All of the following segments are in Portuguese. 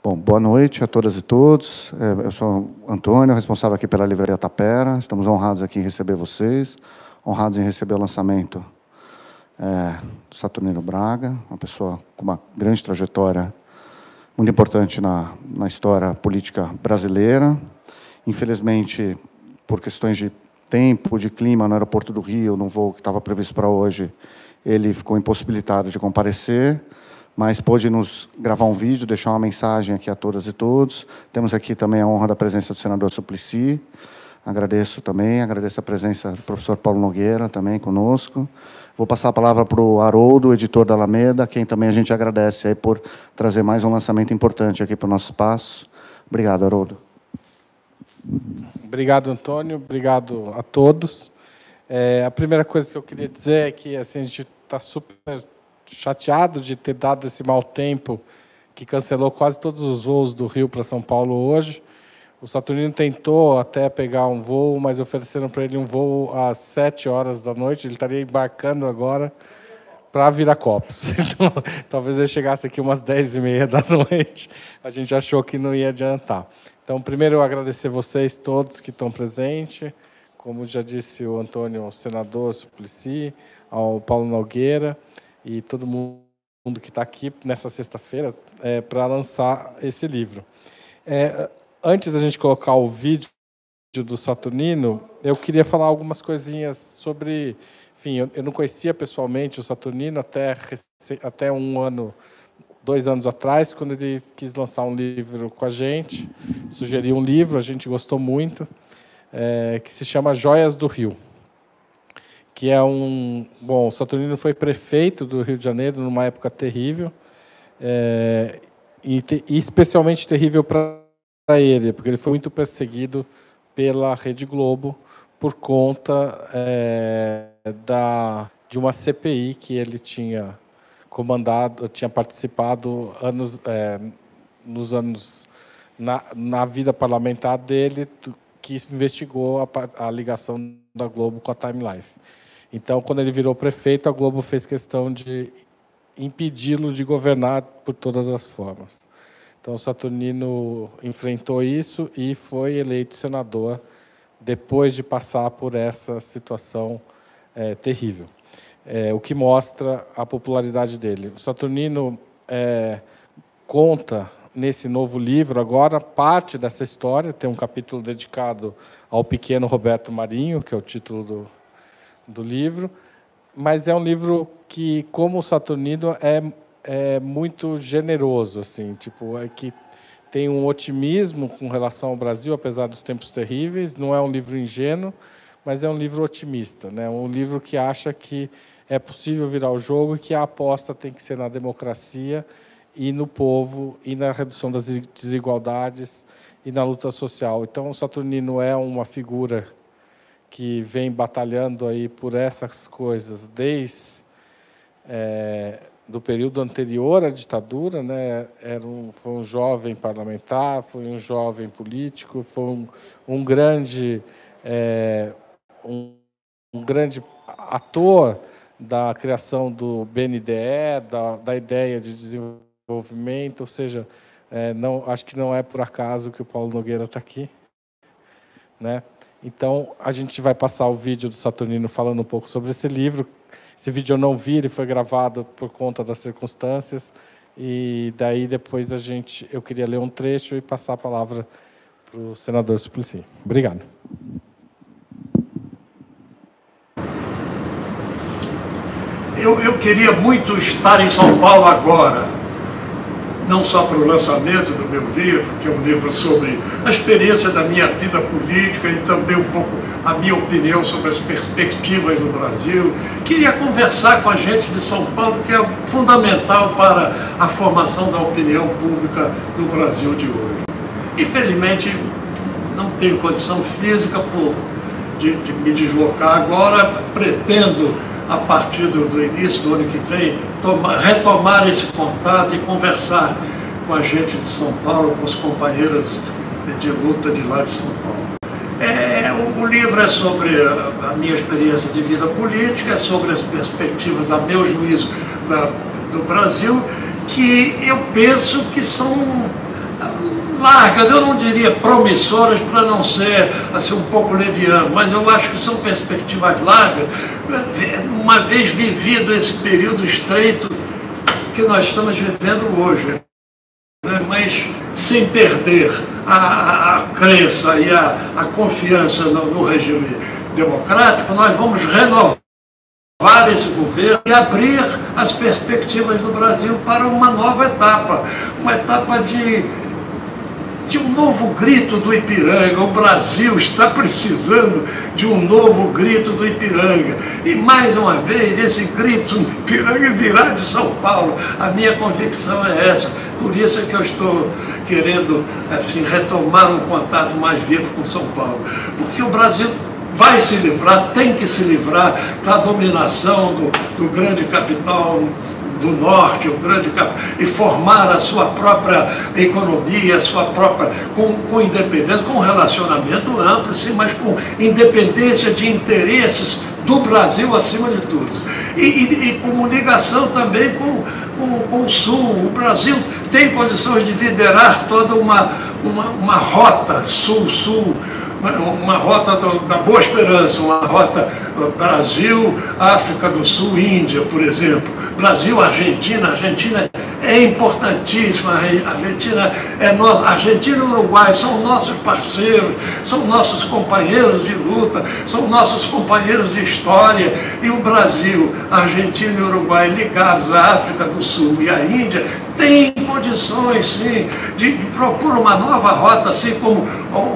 Bom, boa noite a todas e todos. Eu sou Antônio, responsável aqui pela Livraria Tapera. Estamos honrados aqui em receber vocês, honrados em receber o lançamento do Saturnino Braga, uma pessoa com uma grande trajetória, muito importante na história política brasileira. Infelizmente, por questões de tempo, de clima, no aeroporto do Rio, num voo que estava previsto para hoje, ele ficou impossibilitado de comparecer, mas pôde nos gravar um vídeo, deixar uma mensagem aqui a todas e todos. Temos aqui também a honra da presença do senador Suplicy. Agradeço a presença do professor Paulo Nogueira também conosco. Vou passar a palavra para o Haroldo, editor da Alameda, quem também a gente agradece aí por trazer mais um lançamento importante aqui para o nosso espaço. Obrigado, Haroldo. Obrigado, Antônio. Obrigado a todos. A primeira coisa que eu queria dizer é que assim, a gente está super chateado de ter dado esse mau tempo que cancelou quase todos os voos do Rio para São Paulo hoje. O Saturnino tentou até pegar um voo, mas ofereceram para ele um voo às 7 horas da noite. Ele estaria embarcando agora para Viracopos. Então, talvez ele chegasse aqui umas 10h30 da noite. A gente achou que não ia adiantar. Então, primeiro, eu agradecer vocês todos que estão presentes. Como já disse o Antônio, o senador Suplicy, ao Paulo Nogueira, e todo mundo que está aqui nessa sexta-feira para lançar esse livro. Antes da gente colocar o vídeo do Saturnino, eu queria falar algumas coisinhas sobre... Enfim, eu não conhecia pessoalmente o Saturnino até 2 anos atrás, quando ele quis lançar um livro com a gente, sugeriu um livro, a gente gostou muito, que se chama Joias do Rio. Que é Bom, o Saturnino foi prefeito do Rio de Janeiro numa época terrível, e especialmente terrível para ele, porque ele foi muito perseguido pela Rede Globo por conta de uma CPI que ele tinha comandado, tinha participado na vida parlamentar dele, que investigou a ligação da Globo com a Time Life. Então, quando ele virou prefeito, a Globo fez questão de impedi-lo de governar por todas as formas. Então, o Saturnino enfrentou isso e foi eleito senador depois de passar por essa situação terrível. O que mostra a popularidade dele. O Saturnino conta, nesse novo livro, agora, parte dessa história. Tem um capítulo dedicado ao pequeno Roberto Marinho, que é o título do livro, mas é um livro que, como o Saturnino, é muito generoso, assim, tipo, que tem um otimismo com relação ao Brasil, apesar dos tempos terríveis. Não é um livro ingênuo, mas é um livro otimista, né? Um livro que acha que é possível virar o jogo e que a aposta tem que ser na democracia e no povo, e na redução das desigualdades e na luta social. Então, o Saturnino é uma figura que vem batalhando aí por essas coisas desde do período anterior à ditadura, né? Foi um jovem parlamentar, foi um jovem político, foi um grande ator da criação do BNDE, da ideia de desenvolvimento, ou seja, acho que não é por acaso que o Paulo Nogueira está aqui, né? Então, a gente vai passar o vídeo do Saturnino falando um pouco sobre esse livro. Esse vídeo eu não vi, ele foi gravado por conta das circunstâncias, e daí depois eu queria ler um trecho e passar a palavra para o senador Suplicy. Obrigado. Eu queria muito estar em São Paulo agora, não só para o lançamento do meu livro, que é um livro sobre a experiência da minha vida política e também um pouco a minha opinião sobre as perspectivas do Brasil. Queria conversar com a gente de São Paulo, que é fundamental para a formação da opinião pública do Brasil de hoje. Infelizmente, não tenho condição física de me deslocar agora. Pretendo, a partir do início do ano que vem, retomar esse contato e conversar com a gente de São Paulo, com os companheiros de luta de lá de São Paulo. O livro é sobre a minha experiência de vida política, é sobre as perspectivas, a meu juízo, do Brasil, que eu penso que são largas, eu não diria promissoras para não ser assim, um pouco leviano, mas eu acho que são perspectivas largas, uma vez vivido esse período estreito que nós estamos vivendo hoje, né? Mas sem perder a crença e a confiança no regime democrático, nós vamos renovar esse governo e abrir as perspectivas do Brasil para uma nova etapa, uma etapa de um novo grito do Ipiranga. O Brasil está precisando de um novo grito do Ipiranga. E, mais uma vez, esse grito do Ipiranga virá de São Paulo. A minha convicção é essa. Por isso é que eu estou querendo assim, retomar um contato mais vivo com São Paulo. Porque o Brasil vai se livrar, tem que se livrar da dominação do grande capital do norte, e formar a sua própria economia, a sua própria, com independência, com um relacionamento amplo, sim, mas com independência de interesses do Brasil acima de tudo. E com ligação também com o Sul. O Brasil tem condições de liderar toda uma rota Sul-Sul, uma rota da Boa Esperança, uma rota Brasil, África do Sul, Índia, por exemplo. Brasil, Argentina. Argentina é importantíssima. Argentina e Uruguai são nossos parceiros, são nossos companheiros de luta, são nossos companheiros de história. E o Brasil, Argentina e Uruguai ligados à África do Sul e à Índia têm condições, sim, de propor uma nova rota, assim como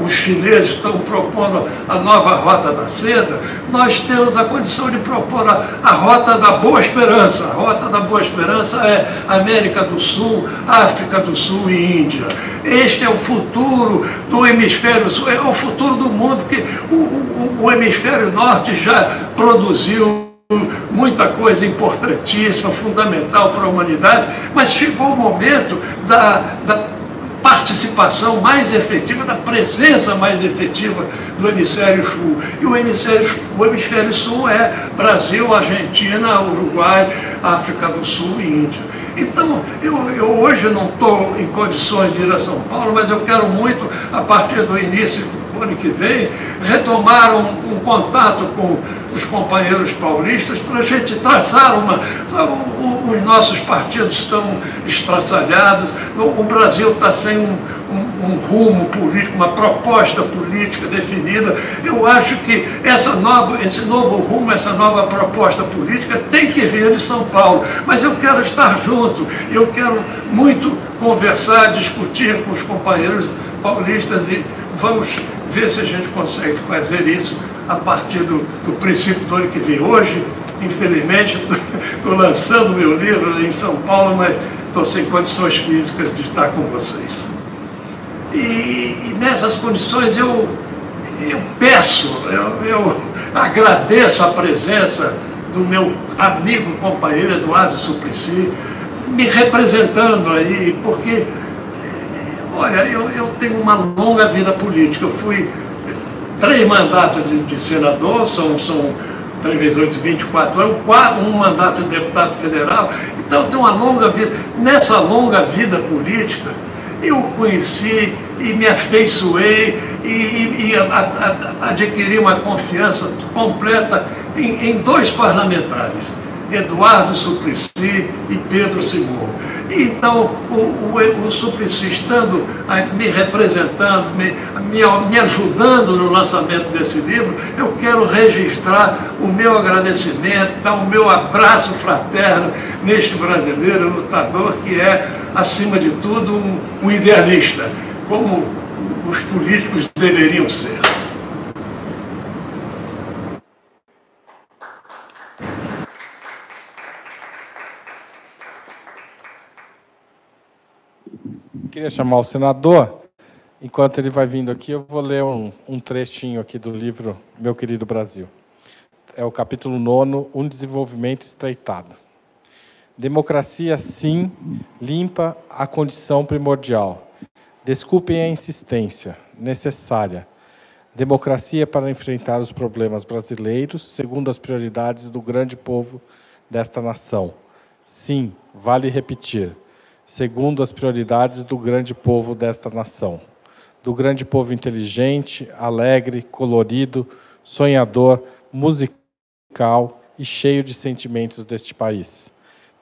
os chineses estão propondo a nova rota da seda. Nós temos a condição de propor a rota da Boa Esperança. A rota da Boa Esperança é América do Sul, África do Sul e Índia. Este é o futuro do hemisfério sul, é o futuro do mundo, porque o hemisfério norte já produziu muita coisa importantíssima, fundamental para a humanidade, mas chegou o momento da participação mais efetiva, da presença mais efetiva do hemisfério sul. E o hemisfério sul é Brasil, Argentina, Uruguai, África do Sul e Índia. Então, eu hoje não estou em condições de ir a São Paulo, mas eu quero muito, a partir do início do ano que vem, retomar um contato com os companheiros paulistas para a gente traçar os nossos partidos estão estraçalhados, o Brasil está sem um rumo político, uma proposta política definida. Eu acho que esse novo rumo, essa nova proposta política tem que vir de São Paulo, mas eu quero estar junto, eu quero muito conversar, discutir com os companheiros paulistas e vamos ver se a gente consegue fazer isso a partir do princípio do ano que vem. Hoje, infelizmente, estou lançando meu livro em São Paulo, mas estou sem condições físicas de estar com vocês. E nessas condições eu agradeço a presença do meu amigo e companheiro Eduardo Suplicy, me representando aí, porque, olha, eu tenho uma longa vida política. Eu fui 3 mandatos de senador, são 3 vezes 8, 24 anos, um mandato de deputado federal. Então eu tenho uma longa vida. Nessa longa vida política, eu conheci e me afeiçoei e adquiri uma confiança completa em 2 parlamentares, Eduardo Suplicy e Pedro Simão. Então, o Suplicy, estando me representando, me ajudando no lançamento desse livro, eu quero registrar o meu agradecimento, o meu abraço fraterno neste brasileiro lutador que é, acima de tudo, um idealista, como os políticos deveriam ser. Queria chamar o senador. Enquanto ele vai vindo aqui, eu vou ler um trechinho aqui do livro Meu Querido Brasil. É o capítulo 9, Um Desenvolvimento Estreitado. Democracia, sim, limpa a condição primordial. Desculpem a insistência, necessária. Democracia para enfrentar os problemas brasileiros, segundo as prioridades do grande povo desta nação. Sim, vale repetir. segundo as prioridades do grande povo desta nação, do grande povo inteligente, alegre, colorido, sonhador, musical e cheio de sentimentos deste país,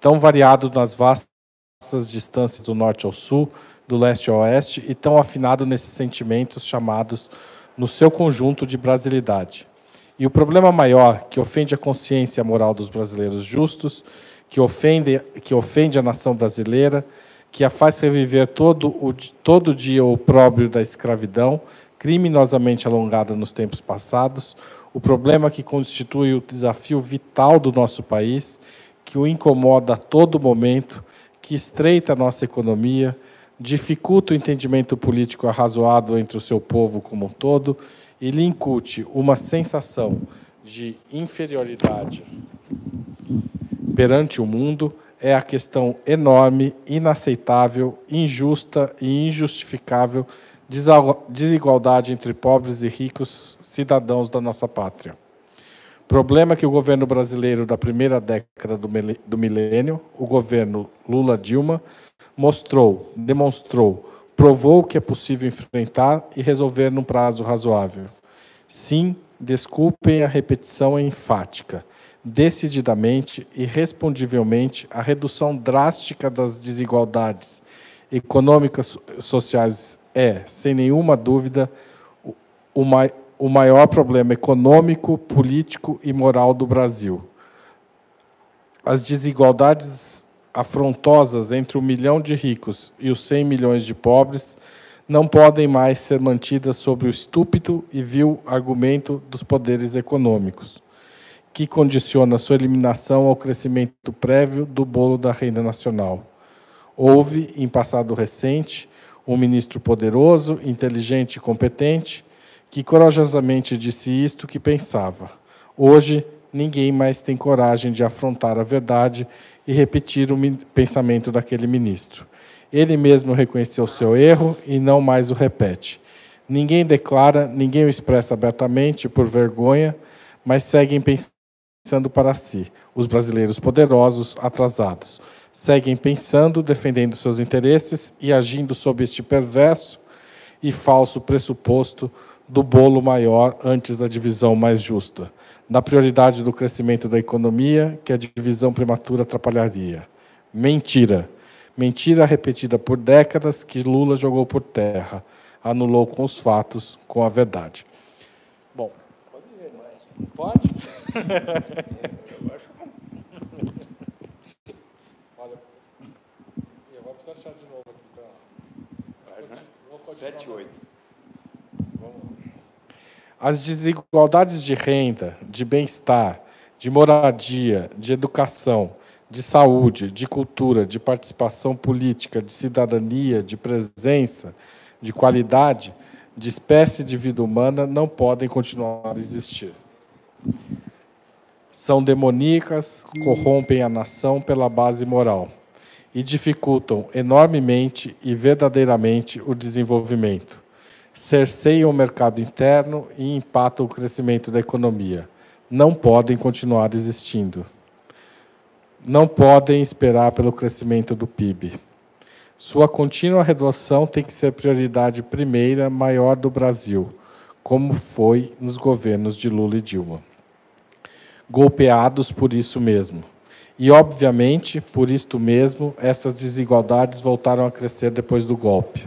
tão variado nas vastas distâncias do norte ao sul, do leste ao oeste, e tão afinado nesses sentimentos chamados, no seu conjunto, de brasilidade. E o problema maior, que ofende a consciência e a moral dos brasileiros justos, que ofende a nação brasileira, que a faz reviver todo dia o opróbrio da escravidão, criminosamente alongada nos tempos passados, o problema que constitui o desafio vital do nosso país, que o incomoda a todo momento, que estreita a nossa economia, dificulta o entendimento político arrazoado entre o seu povo como um todo e lhe incute uma sensação de inferioridade perante o mundo, é a questão enorme, inaceitável, injusta e injustificável desigualdade entre pobres e ricos cidadãos da nossa pátria. Problema que o governo brasileiro da primeira década do milênio, o governo Lula-Dilma, demonstrou, provou que é possível enfrentar e resolver num prazo razoável. Sim, desculpem a repetição enfática, decididamente e respondivelmente, a redução drástica das desigualdades econômicas sociais é, sem nenhuma dúvida, o maior problema econômico, político e moral do Brasil. As desigualdades afrontosas entre 1 milhão de ricos e os 100 milhões de pobres não podem mais ser mantidas sob o estúpido e vil argumento dos poderes econômicos, que condiciona sua eliminação ao crescimento prévio do bolo da renda nacional. Houve, em passado recente, um ministro poderoso, inteligente e competente, que corajosamente disse isto que pensava. Hoje, ninguém mais tem coragem de afrontar a verdade e repetir o pensamento daquele ministro. Ele mesmo reconheceu seu erro e não mais o repete. Ninguém declara, ninguém o expressa abertamente por vergonha, mas seguem pensando para si, os brasileiros poderosos, atrasados. Seguem pensando, defendendo seus interesses e agindo sob este perverso e falso pressuposto do bolo maior antes da divisão mais justa, da prioridade do crescimento da economia, que a divisão prematura atrapalharia. Mentira. Mentira repetida por décadas que Lula jogou por terra, anulou com os fatos, com a verdade. Bom, pode ler mais. Pode? Eu acho. Olha, eu vou precisar achar de novo aqui. 7, 8. As desigualdades de renda, de bem-estar, de moradia, de educação, de saúde, de cultura, de participação política, de cidadania, de presença, de qualidade, de espécie de vida humana não podem continuar a existir. São demoníacas, corrompem a nação pela base moral e dificultam enormemente e verdadeiramente o desenvolvimento. Cerceiam o mercado interno e empatam o crescimento da economia. Não podem continuar existindo. Não podem esperar pelo crescimento do PIB. Sua contínua redução tem que ser prioridade primeira, maior do Brasil, como foi nos governos de Lula e Dilma. Golpeados por isso mesmo. E, obviamente, por isto mesmo, estas desigualdades voltaram a crescer depois do golpe.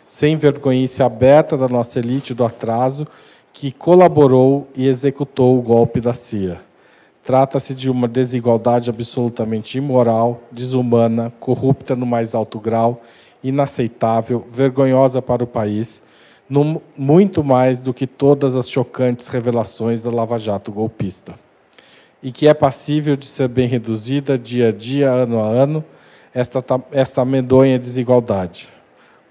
Sem vergonhice aberta da nossa elite do atraso, que colaborou e executou o golpe da CIA. Trata-se de uma desigualdade absolutamente imoral, desumana, corrupta no mais alto grau, inaceitável, vergonhosa para o país, muito mais do que todas as chocantes revelações da Lava Jato golpista. E que é passível de ser bem reduzida dia a dia, ano a ano, esta medonha desigualdade.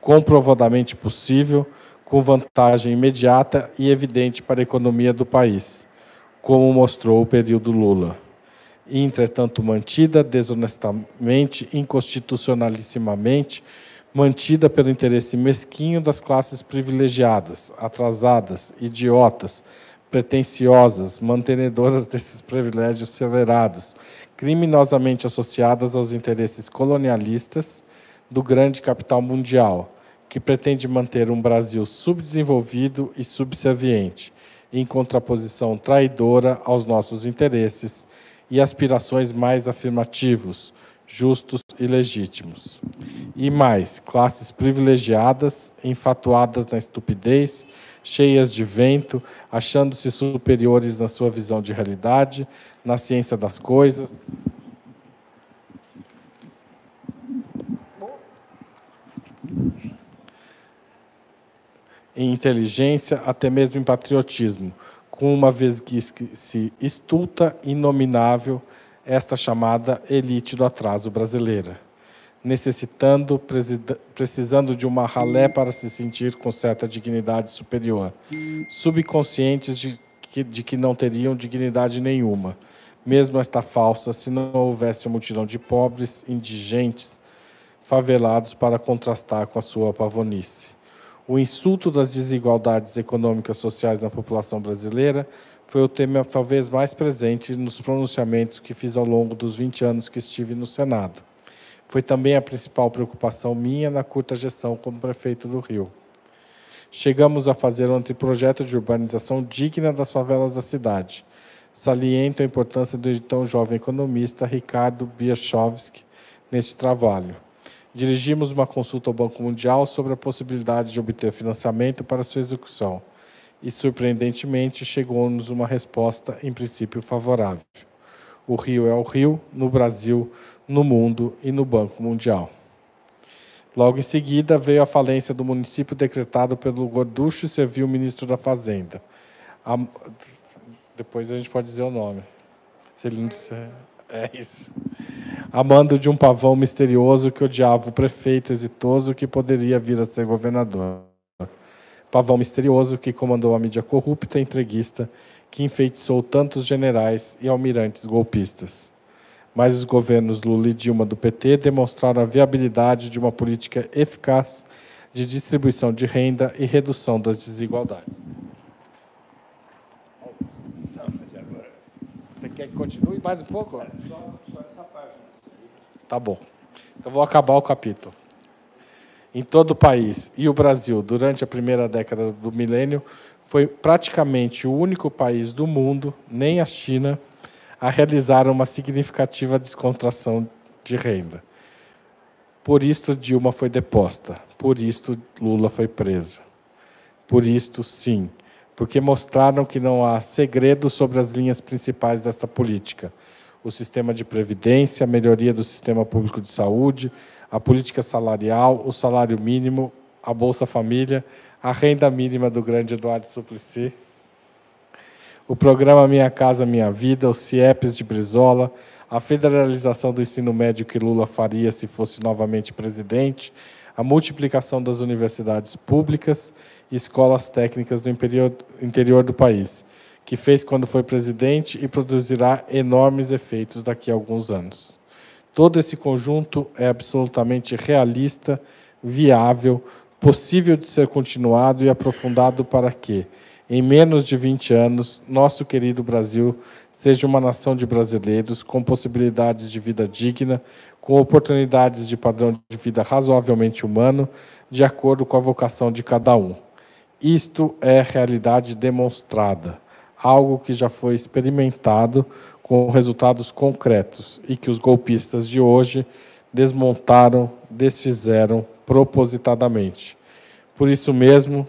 Comprovadamente possível, com vantagem imediata e evidente para a economia do país, como mostrou o período Lula. E, entretanto, mantida desonestamente, inconstitucionalissimamente, mantida pelo interesse mesquinho das classes privilegiadas, atrasadas, idiotas, pretensiosas, mantenedoras desses privilégios acelerados, criminosamente associadas aos interesses colonialistas, do grande capital mundial, que pretende manter um Brasil subdesenvolvido e subserviente, em contraposição traidora aos nossos interesses e aspirações mais afirmativos, justos e legítimos. E mais, classes privilegiadas, enfatuadas na estupidez, cheias de vento, achando-se superiores na sua visão de realidade, na ciência das coisas. Em inteligência, até mesmo em patriotismo, com uma vesguice estulta e inominável, esta chamada elite do atraso brasileira, precisando de uma ralé para se sentir com certa dignidade superior, subconscientes de que não teriam dignidade nenhuma, mesmo esta falsa, se não houvesse uma multidão de pobres, indigentes, favelados para contrastar com a sua pavonice. O insulto das desigualdades econômicas e sociais na população brasileira foi o tema talvez mais presente nos pronunciamentos que fiz ao longo dos 20 anos que estive no Senado. Foi também a principal preocupação minha na curta gestão como prefeito do Rio. Chegamos a fazer um anteprojeto de urbanização digna das favelas da cidade. Saliento a importância do então jovem economista Ricardo Bierschowski neste trabalho. Dirigimos uma consulta ao Banco Mundial sobre a possibilidade de obter financiamento para sua execução e, surpreendentemente, chegou-nos uma resposta, em princípio, favorável. O Rio é o Rio, no Brasil, no mundo e no Banco Mundial. Logo em seguida, veio a falência do município decretado pelo Gorducho e serviu o ministro da Fazenda. Depois a gente pode dizer o nome. Se ele não disser... É isso. A mando de um pavão misterioso que odiava o prefeito exitoso que poderia vir a ser governador. Pavão misterioso que comandou a mídia corrupta e entreguista que enfeitiçou tantos generais e almirantes golpistas. Mas os governos Lula e Dilma do PT demonstraram a viabilidade de uma política eficaz de distribuição de renda e redução das desigualdades. Você quer que continue mais um pouco? Só essa página. Tá bom. Então, vou acabar o capítulo. Em todo o país e o Brasil, durante a primeira década do milênio, foi praticamente o único país do mundo, nem a China, a realizar uma significativa descontração de renda. Por isto, Dilma foi deposta. Por isto, Lula foi preso. Por isto, sim, porque mostraram que não há segredo sobre as linhas principais desta política. O sistema de previdência, a melhoria do sistema público de saúde, a política salarial, o salário mínimo, a Bolsa Família, a renda mínima do grande Eduardo Suplicy, o programa Minha Casa Minha Vida, os CIEPs de Brizola, a federalização do ensino médio que Lula faria se fosse novamente presidente, a multiplicação das universidades públicas e escolas técnicas do interior do país, que fez quando foi presidente e produzirá enormes efeitos daqui a alguns anos. Todo esse conjunto é absolutamente realista, viável, possível de ser continuado e aprofundado para que, em menos de 20 anos, nosso querido Brasil seja uma nação de brasileiros com possibilidades de vida digna, com oportunidades de padrão de vida razoavelmente humano, de acordo com a vocação de cada um. Isto é realidade demonstrada, algo que já foi experimentado com resultados concretos e que os golpistas de hoje desmontaram, desfizeram propositadamente. Por isso mesmo,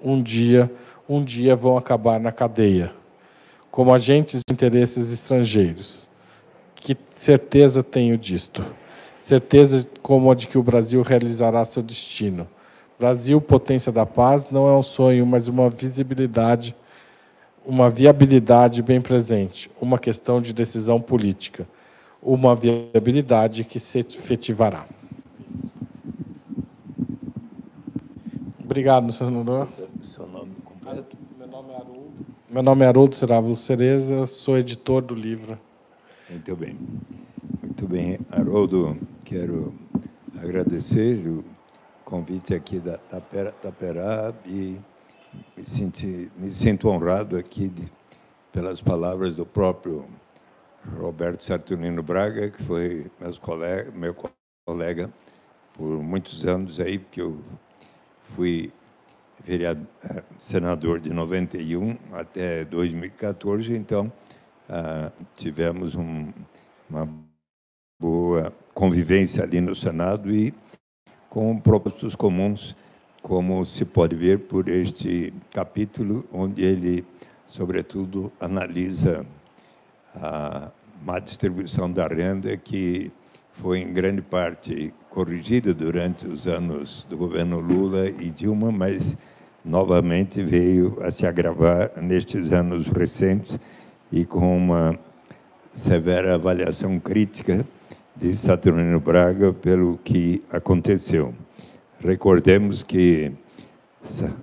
um dia vão acabar na cadeia, como agentes de interesses estrangeiros. Que certeza tenho disto? Certeza como a de que o Brasil realizará seu destino. Brasil, potência da paz, não é um sonho, mas uma visibilidade, uma viabilidade bem presente, uma questão de decisão política, uma viabilidade que se efetivará. Obrigado, senador. Seu nome completo? Meu nome é Haroldo Cerávulo Cereza, sou editor do livro. Muito bem. Muito bem, Haroldo, quero agradecer o convite aqui da Taperá e me sinto honrado aqui pelas palavras do próprio Roberto Saturnino Braga, que foi meu colega por muitos anos aí, porque eu fui senador de 91 até 2014, então tivemos uma boa convivência ali no Senado e com propósitos comuns, como se pode ver por este capítulo, onde ele, sobretudo, analisa a má distribuição da renda, que foi, em grande parte, corrigida durante os anos do governo Lula e Dilma, mas, novamente, veio a se agravar nestes anos recentes e com uma severa avaliação crítica de Saturnino Braga pelo que aconteceu. Recordemos que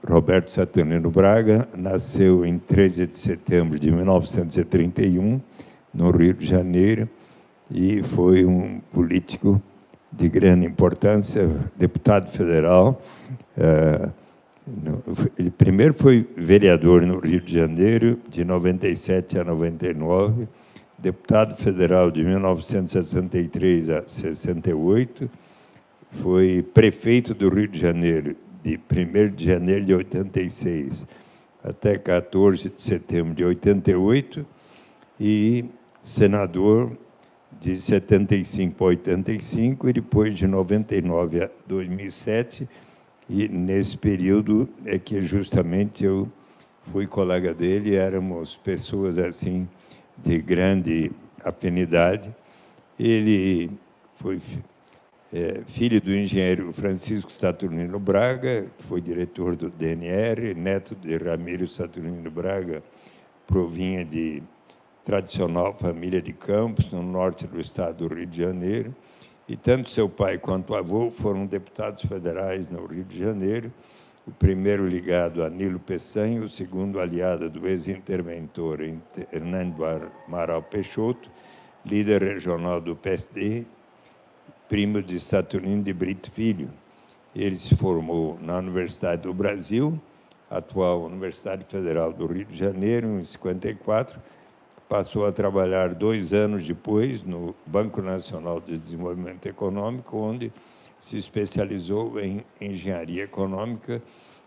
Roberto Saturnino Braga nasceu em 13 de setembro de 1931, no Rio de Janeiro, e foi um político de grande importância, deputado federal. Ele primeiro foi vereador no Rio de Janeiro, de 97 a 99, deputado federal de 1963 a 68, foi prefeito do Rio de Janeiro de 1º de janeiro de 86 até 14 de setembro de 88 e senador de 75 a 85 e depois de 99 a 2007, e nesse período é que justamente eu fui colega dele, éramos pessoas assim de grande afinidade. Ele foi filho do engenheiro Francisco Saturnino Braga, que foi diretor do DNR, neto de Ramiro Saturnino Braga, provinha de tradicional família de Campos, no norte do estado do Rio de Janeiro, e tanto seu pai quanto o avô foram deputados federais no Rio de Janeiro, o primeiro ligado a Nilo Peçanha, o segundo aliado do ex-interventor Hernando Amaral Peixoto, líder regional do PSD, primo de Saturnino de Brito Filho. Ele se formou na Universidade do Brasil, atual Universidade Federal do Rio de Janeiro, em 54, passou a trabalhar 2 anos depois no Banco Nacional de Desenvolvimento Econômico, onde se especializou em engenharia econômica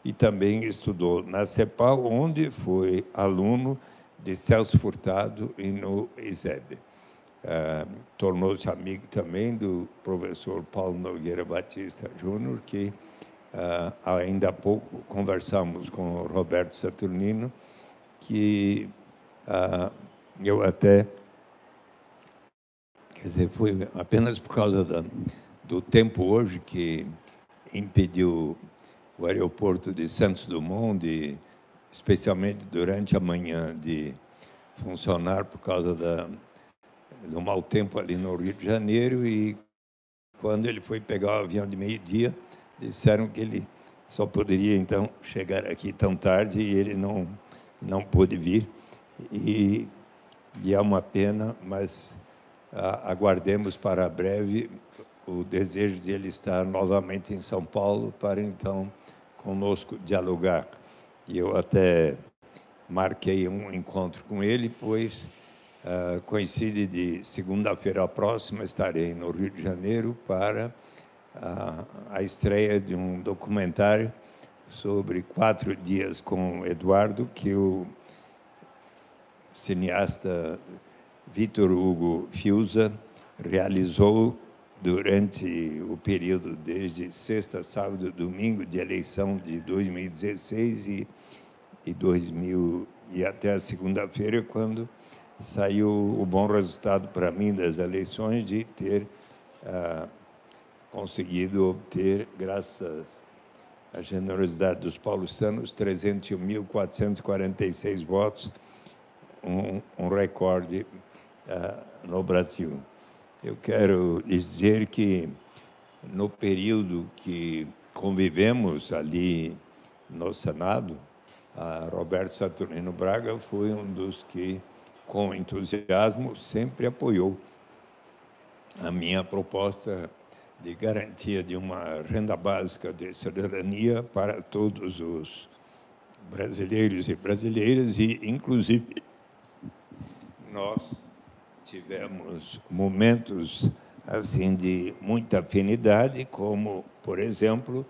e também estudou na CEPAL, onde foi aluno de Celso Furtado e no ISEB. Tornou-se amigo também do professor Paulo Nogueira Batista Júnior, que ainda há pouco conversamos com o Roberto Saturnino, que eu até, quer dizer, foi apenas por causa do tempo hoje que impediu o aeroporto de Santos Dumont, especialmente durante a manhã, de funcionar por causa do mau tempo ali no Rio de Janeiro, e quando ele foi pegar o avião de meio-dia, disseram que ele só poderia, então, chegar aqui tão tarde, e ele não pôde vir. E é uma pena, mas aguardemos para breve o desejo de ele estar novamente em São Paulo para, então, conosco dialogar. E eu até marquei um encontro com ele, pois coincide de segunda-feira próxima, estarei no Rio de Janeiro para a estreia de um documentário sobre 4 dias com Eduardo, que o cineasta Vitor Hugo Fiuza realizou durante o período desde sexta, sábado, domingo de eleição de 2016 e até a segunda-feira, quando saiu o bom resultado para mim das eleições de ter conseguido obter, graças à generosidade dos paulistanos, 301.446 votos, um recorde no Brasil. Eu quero dizer que, no período que convivemos ali no Senado, Roberto Saturnino Braga foi um dos que, com entusiasmo, sempre apoiou a minha proposta de garantia de uma renda básica de cidadania para todos os brasileiros e brasileiras, e, inclusive, nós tivemos momentos assim, de muita afinidade, como, por exemplo,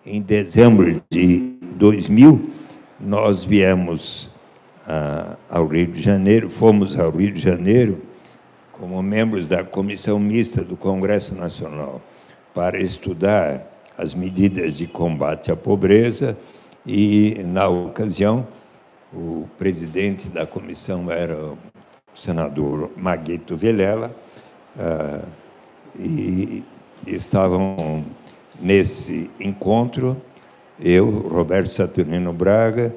em dezembro de 2000, nós viemos ao Rio de Janeiro, fomos ao Rio de Janeiro como membros da Comissão Mista do Congresso Nacional para estudar as medidas de combate à pobreza e, na ocasião, o presidente da comissão era o senador Maguito Vilela, e estavam nesse encontro eu, Roberto Saturnino Braga,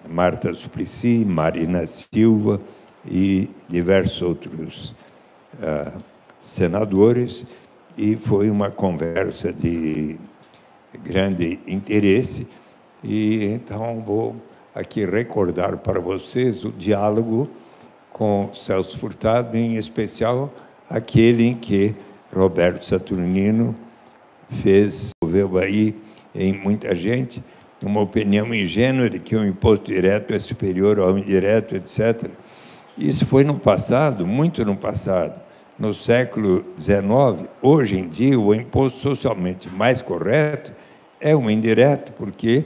Marta Suplicy, Marina Silva e diversos outros senadores, e foi uma conversa de grande interesse. E então vou aqui recordar para vocês o diálogo com Celso Furtado, em especial aquele em que Roberto Saturnino envolveu aí em muita gente uma opinião ingênua de que o imposto direto é superior ao indireto, etc. Isso foi no passado, muito no passado, no século XIX. Hoje em dia, o imposto socialmente mais correto é o indireto, porque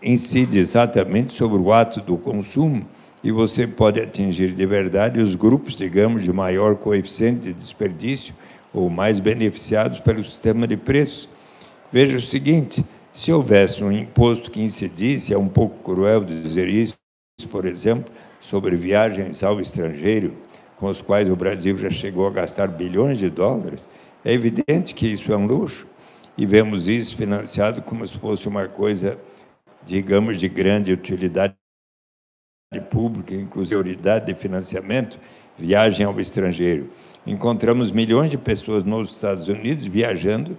incide exatamente sobre o ato do consumo e você pode atingir de verdade os grupos, digamos, de maior coeficiente de desperdício ou mais beneficiados pelo sistema de preços. Veja o seguinte, se houvesse um imposto que incidisse, é um pouco cruel dizer isso, por exemplo, sobre viagens ao estrangeiro, com os quais o Brasil já chegou a gastar bilhões de dólares, é evidente que isso é um luxo, e vemos isso financiado como se fosse uma coisa, digamos, de grande utilidade pública, inclusive prioridade de financiamento, viagem ao estrangeiro. Encontramos milhões de pessoas nos Estados Unidos viajando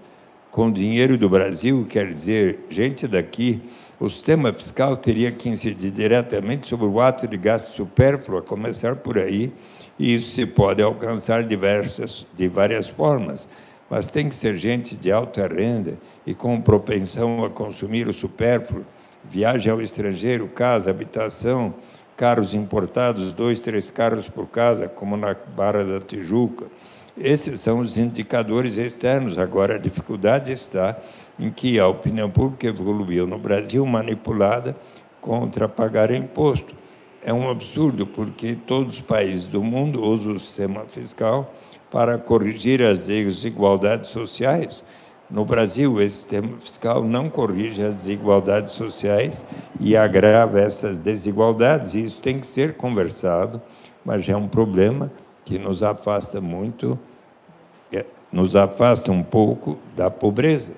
com dinheiro do Brasil, quer dizer, gente daqui. O sistema fiscal teria que incidir diretamente sobre o ato de gasto supérfluo, a começar por aí, e isso se pode alcançar de várias formas, mas tem que ser gente de alta renda e com propensão a consumir o supérfluo, viagem ao estrangeiro, casa, habitação, carros importados, 2, 3 carros por casa, como na Barra da Tijuca. Esses são os indicadores externos. Agora, a dificuldade está em que a opinião pública evoluiu no Brasil manipulada contra pagar imposto. É um absurdo, porque todos os países do mundo usam o sistema fiscal para corrigir as desigualdades sociais. No Brasil, esse sistema fiscal não corrige as desigualdades sociais e agrava essas desigualdades, e isso tem que ser conversado, mas é um problema que nos afasta muito, nos afasta um pouco da pobreza.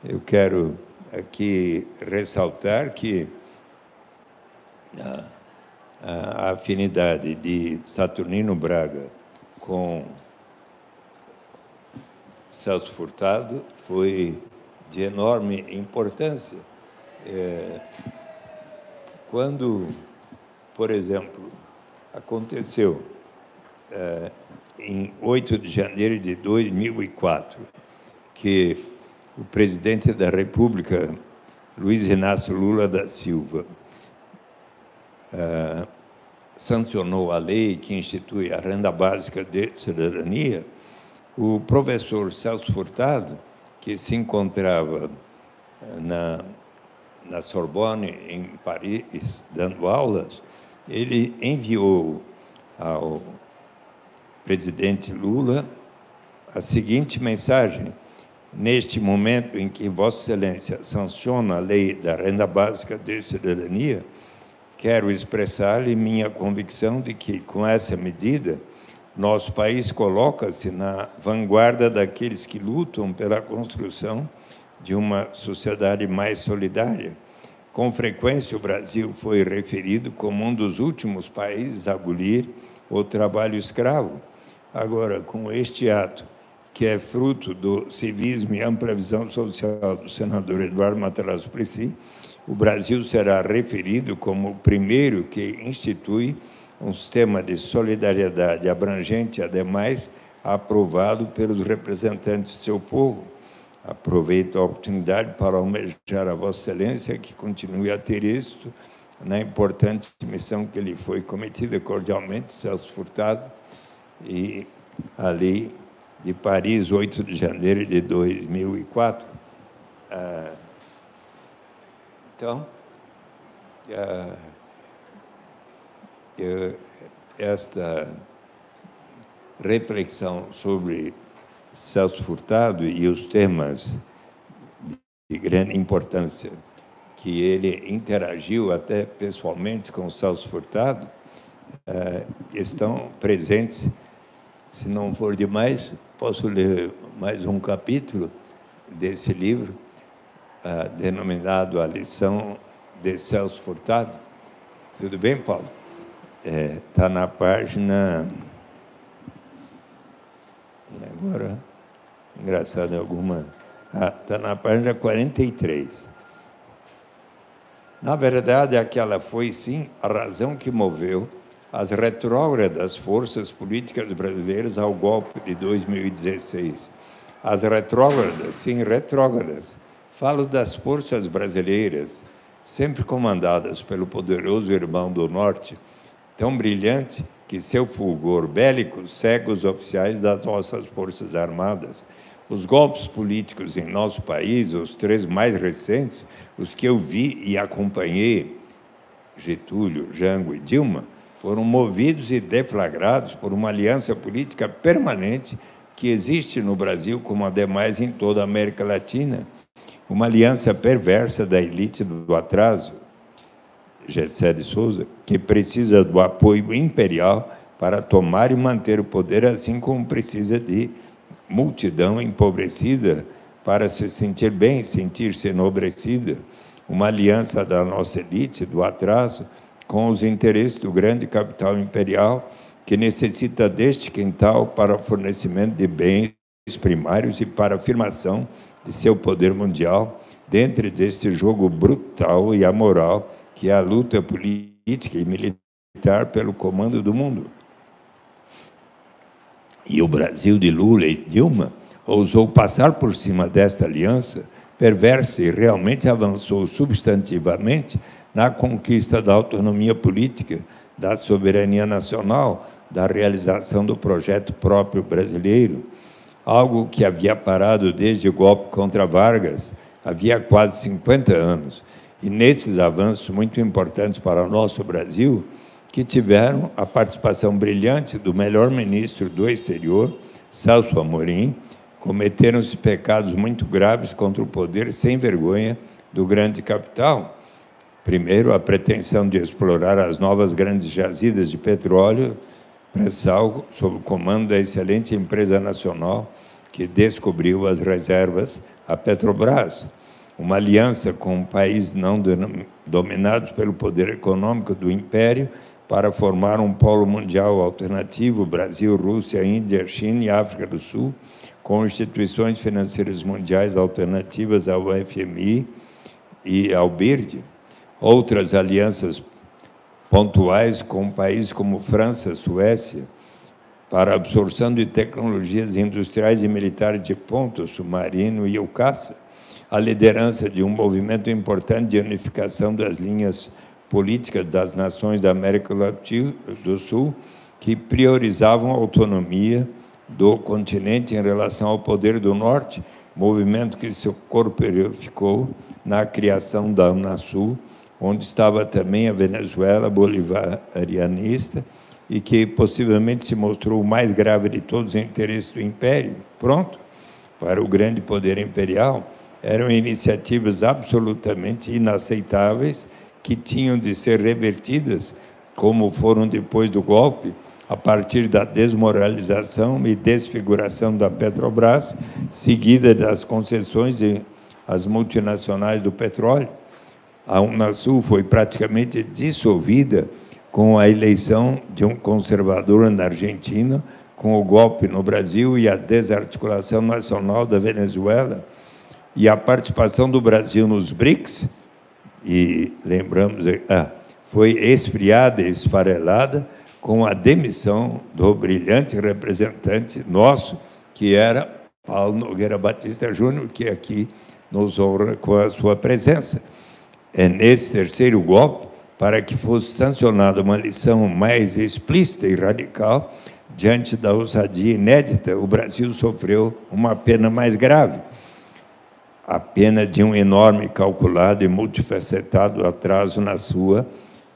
Eu quero aqui ressaltar que a afinidade de Saturnino Braga com Celso Furtado foi de enorme importância. Quando, por exemplo, aconteceu em 8 de janeiro de 2004, que o presidente da República, Luiz Inácio Lula da Silva, sancionou a lei que institui a renda básica de cidadania, o professor Celso Furtado, que se encontrava na Sorbonne, em Paris, dando aulas, ele enviou ao presidente Lula a seguinte mensagem: neste momento em que Vossa Excelência sanciona a lei da renda básica de cidadania, quero expressar-lhe minha convicção de que, com essa medida, nosso país coloca-se na vanguarda daqueles que lutam pela construção de uma sociedade mais solidária. Com frequência, o Brasil foi referido como um dos últimos países a abolir o trabalho escravo. Agora, com este ato, que é fruto do civismo e ampla visão social do senador Eduardo Matarazzo Suplicy, o Brasil será referido como o primeiro que institui um sistema de solidariedade abrangente, ademais, aprovado pelos representantes de seu povo. Aproveito a oportunidade para almejar a Vossa Excelência que continue a ter êxito na importante missão que lhe foi cometida cordialmente, Celso Furtado, e a lei de Paris, 8 de janeiro de 2004. Então, esta reflexão sobre Celso Furtado e os temas de grande importância que ele interagiu até pessoalmente com Celso Furtado, estão presentes. Se não for demais, posso ler mais um capítulo desse livro, denominado A Lição de Celso Furtado. Tudo bem, Paulo? Está na página... Agora, engraçado, alguma... Está na página 43. Na verdade, aquela foi, sim, a razão que moveu as retrógradas forças políticas brasileiras ao golpe de 2016. As retrógradas, sim, retrógradas. Falo das forças brasileiras, sempre comandadas pelo poderoso irmão do Norte, tão brilhante que seu fulgor bélico cega os oficiais das nossas forças armadas. Os golpes políticos em nosso país, os 3 mais recentes, os que eu vi e acompanhei, Getúlio, Jango e Dilma, foram movidos e deflagrados por uma aliança política permanente que existe no Brasil, como ademais em toda a América Latina, uma aliança perversa da elite do atraso, Gessé de Souza, que precisa do apoio imperial para tomar e manter o poder, assim como precisa de multidão empobrecida para se sentir bem, sentir-se enobrecida, uma aliança da nossa elite, do atraso, com os interesses do grande capital imperial, que necessita deste quintal para o fornecimento de bens primários e para a afirmação de seu poder mundial, dentro deste jogo brutal e amoral que é a luta política e militar pelo comando do mundo. E o Brasil de Lula e Dilma ousou passar por cima desta aliança perversa e realmente avançou substantivamente na conquista da autonomia política, da soberania nacional, da realização do projeto próprio brasileiro, algo que havia parado desde o golpe contra Vargas, havia quase 50 anos. E nesses avanços muito importantes para o nosso Brasil, que tiveram a participação brilhante do melhor ministro do exterior, Celso Amorim, cometeram-se pecados muito graves contra o poder sem vergonha do grande capital. Primeiro, a pretensão de explorar as novas grandes jazidas de petróleo, pré-sal, sob o comando da excelente empresa nacional que descobriu as reservas, a Petrobras. Uma aliança com países não dominados pelo poder econômico do império para formar um polo mundial alternativo, Brasil, Rússia, Índia, China e África do Sul, com instituições financeiras mundiais alternativas ao FMI e ao BIRD. Outras alianças pontuais com países como França, Suécia, para a absorção de tecnologias industriais e militares de ponta, o submarino e o caça. A liderança de um movimento importante de unificação das linhas políticas das nações da América do Sul, que priorizavam a autonomia do continente em relação ao poder do Norte, movimento que se corporificou na criação da Unasul, onde estava também a Venezuela bolivarianista, e que possivelmente se mostrou o mais grave de todos os interesses do Império. Pronto, para o grande poder imperial, eram iniciativas absolutamente inaceitáveis, que tinham de ser revertidas, como foram depois do golpe, a partir da desmoralização e desfiguração da Petrobras, seguida das concessões às multinacionais do petróleo. A Unasul foi praticamente dissolvida com a eleição de um conservador na Argentina, com o golpe no Brasil e a desarticulação nacional da Venezuela, e a participação do Brasil nos BRICS, e lembramos, foi esfriada e esfarelada com a demissão do brilhante representante nosso, que era Paulo Nogueira Batista Júnior, que aqui nos honra com a sua presença. É nesse terceiro golpe para que fosse sancionada uma lição mais explícita e radical. Diante da ousadia inédita, o Brasil sofreu uma pena mais grave, a pena de um enorme, calculado e multifacetado atraso na sua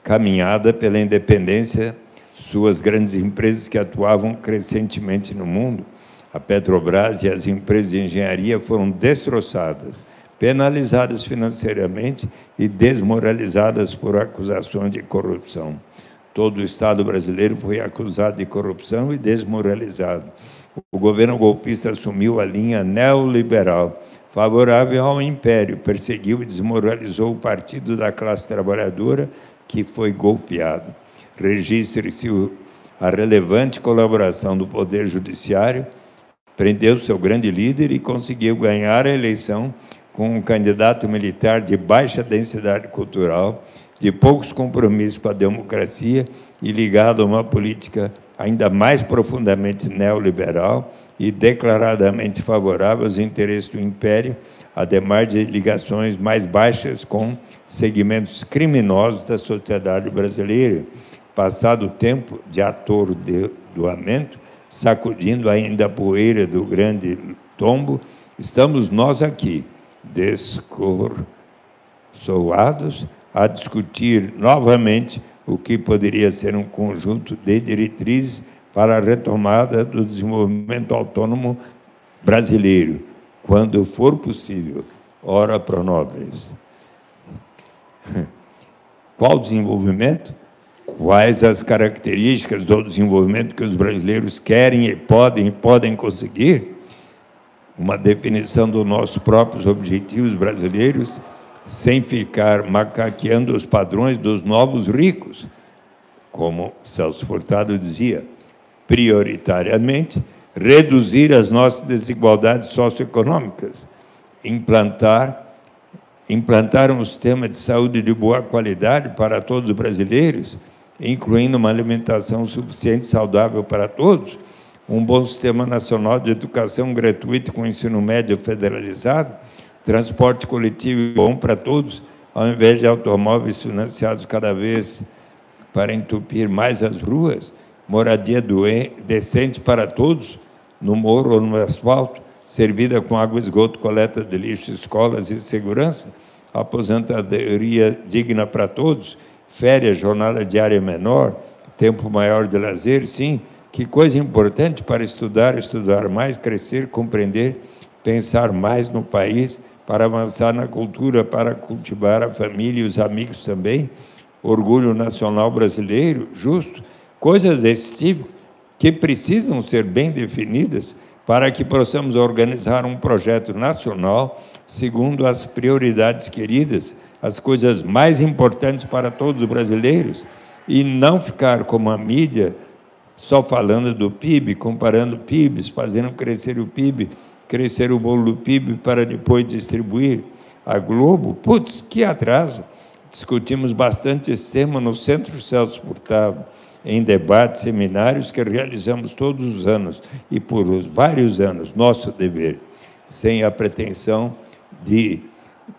caminhada pela independência, suas grandes empresas que atuavam crescentemente no mundo, a Petrobras e as empresas de engenharia, foram destroçadas, penalizadas financeiramente e desmoralizadas por acusações de corrupção. Todo o Estado brasileiro foi acusado de corrupção e desmoralizado. O governo golpista assumiu a linha neoliberal, favorável ao império, perseguiu e desmoralizou o partido da classe trabalhadora, que foi golpeado. Registre-se a relevante colaboração do Poder Judiciário, prendeu seu grande líder e conseguiu ganhar a eleição com um candidato militar de baixa densidade cultural, de poucos compromissos com a democracia e ligado a uma política ainda mais profundamente neoliberal e declaradamente favorável aos interesses do império, ademais de ligações mais baixas com segmentos criminosos da sociedade brasileira. Passado o tempo de atordoamento, sacudindo ainda a poeira do grande tombo, estamos nós aqui, descoroçoados, a discutir novamente o que poderia ser um conjunto de diretrizes para a retomada do desenvolvimento autônomo brasileiro, quando for possível. Ora pro nobis. Qual desenvolvimento? Quais as características do desenvolvimento que os brasileiros querem e podem conseguir? Uma definição dos nossos próprios objetivos brasileiros, sem ficar macaqueando os padrões dos novos ricos. Como Celso Furtado dizia, prioritariamente, reduzir as nossas desigualdades socioeconômicas, implantar um sistema de saúde de boa qualidade para todos os brasileiros, incluindo uma alimentação suficiente e saudável para todos, um bom sistema nacional de educação gratuita com ensino médio federalizado, transporte coletivo bom para todos, ao invés de automóveis financiados cada vez para entupir mais as ruas, moradia decente para todos, no morro ou no asfalto, servida com água, esgoto, coleta de lixo, escolas e segurança, aposentadoria digna para todos, férias, jornada diária menor, tempo maior de lazer, sim, que coisa importante para estudar mais, crescer, compreender, pensar mais no país, para avançar na cultura, para cultivar a família e os amigos também, orgulho nacional brasileiro, justo, coisas desse tipo que precisam ser bem definidas para que possamos organizar um projeto nacional segundo as prioridades queridas, as coisas mais importantes para todos os brasileiros, e não ficar como a mídia só falando do PIB, comparando PIBs, fazendo crescer o PIB, crescer o bolo do PIB para depois distribuir. A Globo, putz, que atraso! Discutimos bastante esse tema no Centro Celso Furtado, em debates, seminários que realizamos todos os anos, e por vários anos, nosso dever, sem a pretensão de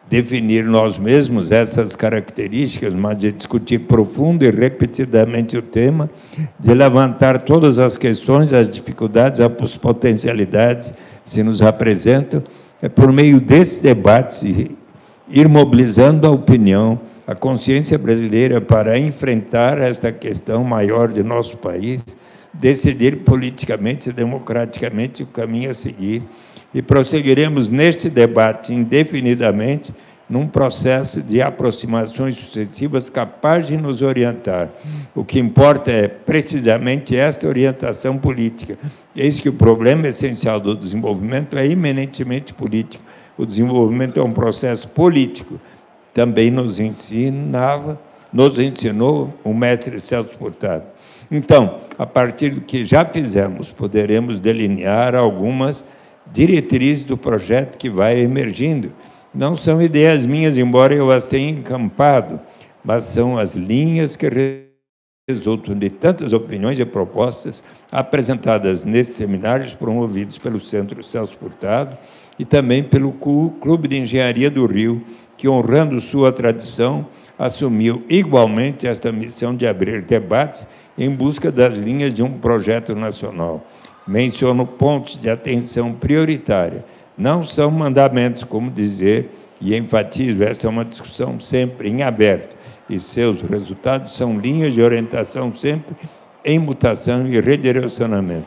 definir nós mesmos essas características, mas de discutir profundo e repetidamente o tema, de levantar todas as questões, as dificuldades, as potencialidades se nos apresentam, é por meio desses debates ir mobilizando a opinião, a consciência brasileira para enfrentar essa questão maior de nosso país, decidir politicamente e democraticamente o caminho a seguir, e prosseguiremos neste debate indefinidamente num processo de aproximações sucessivas capaz de nos orientar. O que importa é precisamente esta orientação política. Eis que o problema essencial do desenvolvimento é eminentemente político. O desenvolvimento é um processo político. Também nos ensinou o mestre Celso Furtado. Então, a partir do que já fizemos, poderemos delinear algumas diretrizes do projeto que vai emergindo. Não são ideias minhas, embora eu as tenha encampado, mas são as linhas que resultam de tantas opiniões e propostas apresentadas nesses seminários promovidos pelo Centro Celso Furtado e também pelo Clube de Engenharia do Rio, que, honrando sua tradição, assumiu igualmente esta missão de abrir debates em busca das linhas de um projeto nacional. Menciono pontos de atenção prioritária. Não são mandamentos, como dizer, e enfatizo, esta é uma discussão sempre em aberto, e seus resultados são linhas de orientação sempre em mutação e redirecionamento,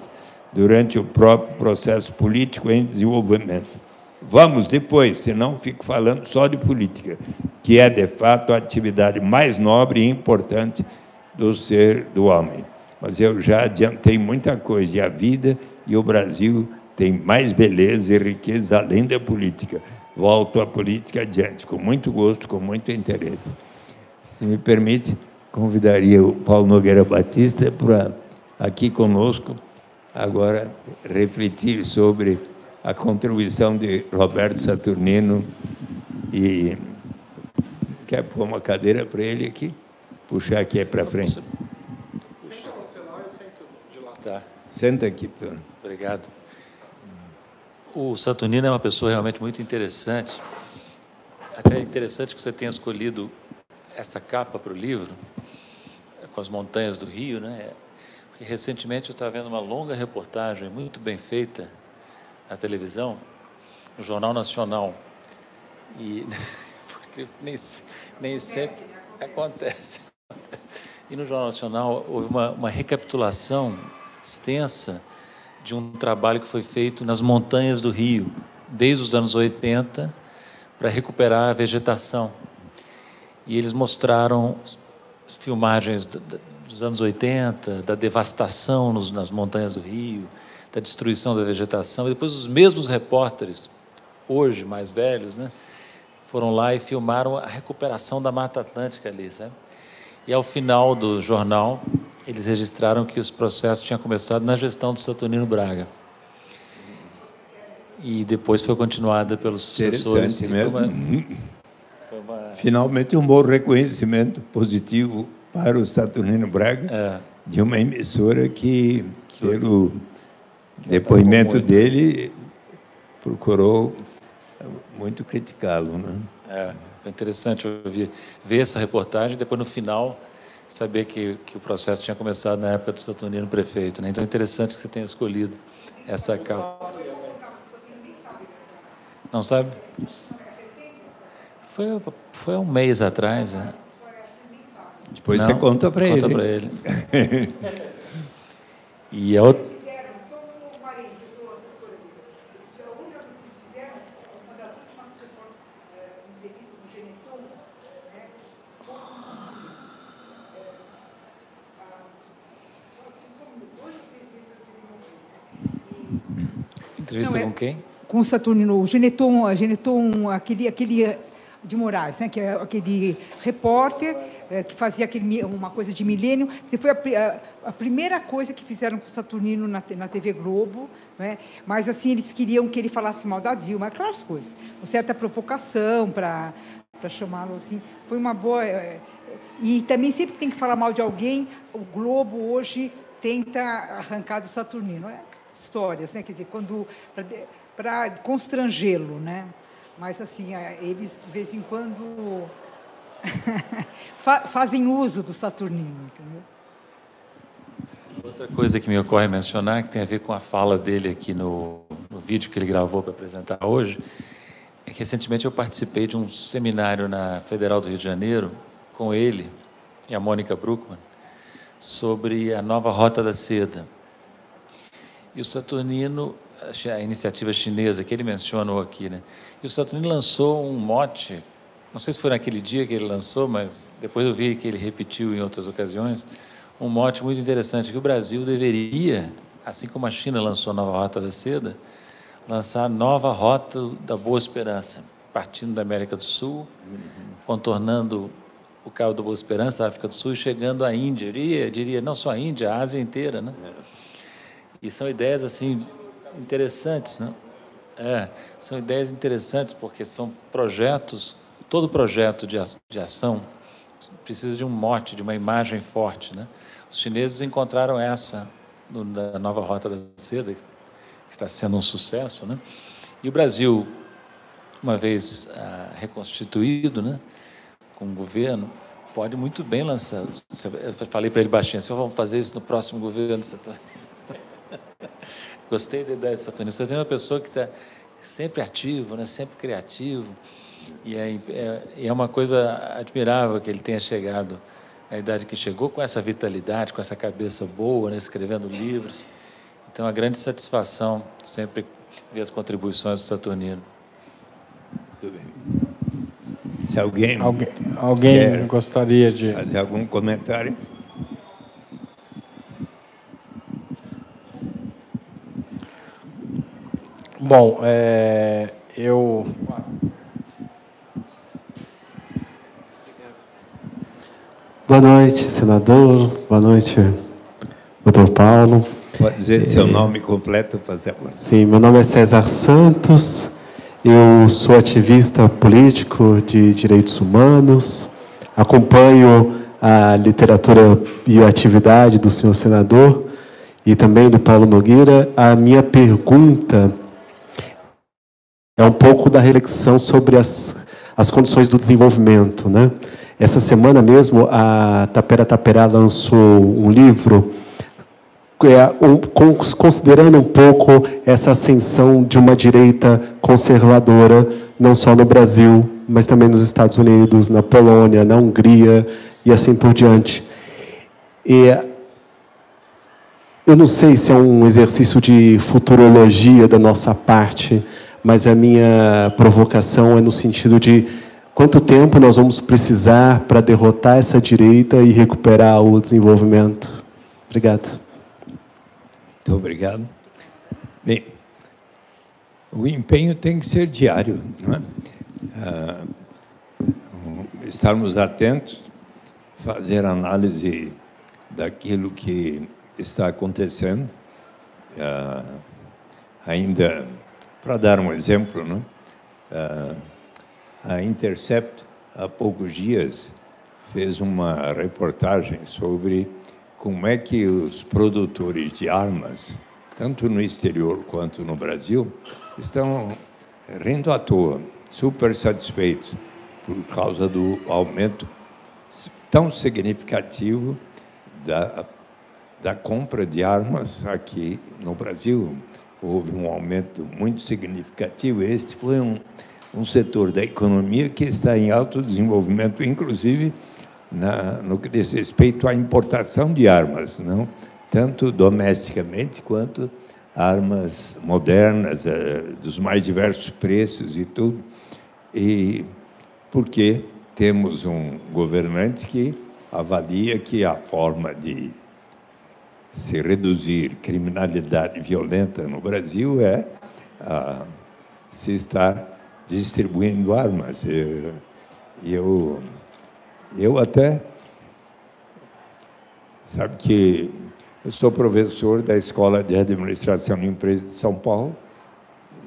durante o próprio processo político em desenvolvimento. Vamos depois, senão fico falando só de política, que é, de fato, a atividade mais nobre e importante do ser do homem. Mas eu já adiantei muita coisa, e a vida e o Brasil têm mais beleza e riqueza além da política. Volto à política adiante, com muito gosto, com muito interesse. Se me permite, convidaria o Paulo Nogueira Batista para, aqui conosco, agora refletir sobre a contribuição de Roberto Saturnino. E quer pôr uma cadeira para ele aqui? Puxar aqui para frente. Senta você lá, eu sento de lá. Tá. Senta aqui, Pedro. Obrigado. O Saturnino é uma pessoa realmente muito interessante. Até é interessante que você tenha escolhido essa capa para o livro, com as montanhas do Rio, né? Porque recentemente eu estava vendo uma longa reportagem muito bem feita na televisão, no Jornal Nacional. E porque nem sempre acontece. E no Jornal Nacional houve uma recapitulação extensa de um trabalho que foi feito nas montanhas do Rio, desde os anos 80, para recuperar a vegetação. E eles mostraram filmagens dos anos 80, da devastação nas montanhas do Rio, da destruição da vegetação. E depois os mesmos repórteres, hoje mais velhos, né, foram lá e filmaram a recuperação da Mata Atlântica ali, sabe? E ao final do jornal, eles registraram que os processos tinham começado na gestão do Saturnino Braga. E depois foi continuada pelos sucessores. Interessante mesmo. Finalmente, um bom reconhecimento positivo para o Saturnino Braga, de uma emissora que pelo depoimento dele, procurou muito criticá-lo, né? Foi interessante ver essa reportagem e depois, no final, saber que o processo tinha começado na época do Saturnino prefeito, né? Então, é interessante que você tenha escolhido essa causa. Não sabe? Foi um mês atrás, né? Depois você conta para ele. Conta para ele. E a outra... Entrevista com quem? Com o Saturnino, o Geneton, aquele de Moraes, né? Que é aquele repórter que fazia uma coisa de milênio. Que foi a primeira coisa que fizeram com o Saturnino na TV Globo, né? Mas assim eles queriam que ele falasse mal da Dilma, aquelas coisas, com certa provocação para chamá-lo assim. Foi uma boa. E também sempre que tem que falar mal de alguém, o Globo hoje tenta arrancar do Saturnino. Histórias, né? Quer dizer, para constrangê-lo, né? Mas assim, eles de vez em quando fazem uso do Saturnino, entendeu? Outra coisa que me ocorre mencionar, que tem a ver com a fala dele aqui no vídeo que ele gravou para apresentar hoje, é que recentemente eu participei de um seminário na Federal do Rio de Janeiro com ele e a Mônica Bruckmann sobre a nova Rota da Seda. E o Saturnino, a iniciativa chinesa que ele mencionou aqui, né? E o Saturnino lançou um mote, não sei se foi naquele dia que ele lançou, mas depois eu vi que ele repetiu em outras ocasiões, um mote muito interessante, que o Brasil deveria, assim como a China lançou a nova Rota da Seda, lançar a nova Rota da Boa Esperança, partindo da América do Sul, contornando o Cabo da Boa Esperança, a África do Sul, e chegando à Índia, diria não só a Índia, a Ásia inteira, né? E são ideias, assim, interessantes, né? São ideias interessantes, porque são projetos, todo projeto de ação precisa de um mote, de uma imagem forte, né? Os chineses encontraram essa na nova Rota da Seda, que está sendo um sucesso, né? E o Brasil, uma vez reconstituído, né, com o governo, pode muito bem lançar. Eu falei para ele baixinho, assim, vamos fazer isso no próximo governo, Saturnino. Gostei da ideia do Saturnino. Saturnino é uma pessoa que está sempre ativo, né, sempre criativo, e é uma coisa admirável que ele tenha chegado à idade que chegou, com essa vitalidade, com essa cabeça boa, né, escrevendo livros. Então, a grande satisfação sempre ver as contribuições do Saturnino. Muito bem. Se alguém gostaria de fazer algum comentário? Bom, eu... Boa noite, senador. Boa noite, doutor Paulo. Pode dizer seu nome completo, por favor. Sim, meu nome é César Santos. Eu sou ativista político de direitos humanos. Acompanho a literatura e a atividade do senhor senador e também do Paulo Nogueira. A minha pergunta é um pouco da reflexão sobre as condições do desenvolvimento, né? Essa semana mesmo, a Tapera Taperá lançou um livro considerando um pouco essa ascensão de uma direita conservadora, não só no Brasil, mas também nos Estados Unidos, na Polônia, na Hungria e assim por diante. Eu não sei se é um exercício de futurologia da nossa parte, mas a minha provocação é no sentido de quanto tempo nós vamos precisar para derrotar essa direita e recuperar o desenvolvimento. Obrigado. Muito obrigado. Bem, o empenho tem que ser diário, não é? Estarmos atentos, fazer análise daquilo que está acontecendo. Ainda, para dar um exemplo, não é? A Intercept, há poucos dias, fez uma reportagem sobre como é que os produtores de armas, tanto no exterior quanto no Brasil, estão rindo à toa, super satisfeitos, por causa do aumento tão significativo da compra de armas aqui no Brasil. Houve um aumento muito significativo. Este foi um setor da economia que está em alto desenvolvimento, inclusive no que diz respeito à importação de armas, não? Tanto domesticamente quanto armas modernas, dos mais diversos preços e tudo. E porque temos um governante que avalia que a forma de se reduzir criminalidade violenta no Brasil é se estar distribuindo armas. Eu até... Sabe que eu sou professor da Escola de Administração de Empresas de São Paulo